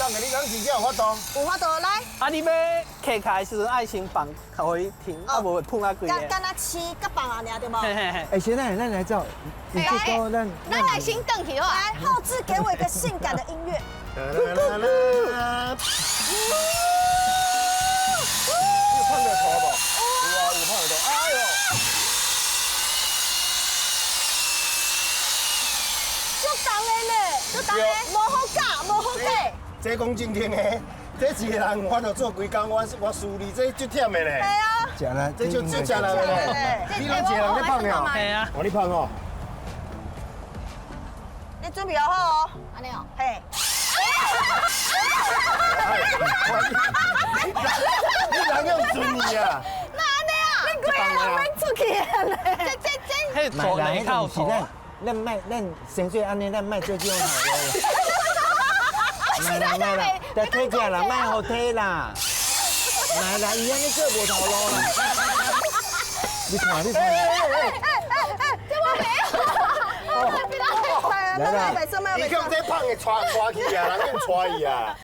送的，你讲真正有法度？有法度来。啊，你要客卡的时阵爱先放，才会停，啊无碰啊贵的。干那吃甲放啊，尔对无？嘿嘿嘿。哎，现在咱来照，你这个咱来先等起哦。来，后置给我一个性感的音乐。有碰到头无？有啊，有碰到头。哎呦！足重的呢，足重的，无好教，无好教。这讲正经的，这一个人我着做规工，我xử理这足忝的咧。系啊，假了，这就真正人咧。你拢一个人咧碰了？嘿啊。我你碰哦。你准备好哦。安尼哦。嘿。你人用准你啊？那安尼啊？你几个人要出去啊咧？迄左内靠头。咱卖咱先做安尼，咱卖做这种好的。卖啦，得退价啦，卖好退啦。来啦，伊安尼做无头路啦。你看，这我没有。来来来，你看这胖的带去啊，人用带伊啊。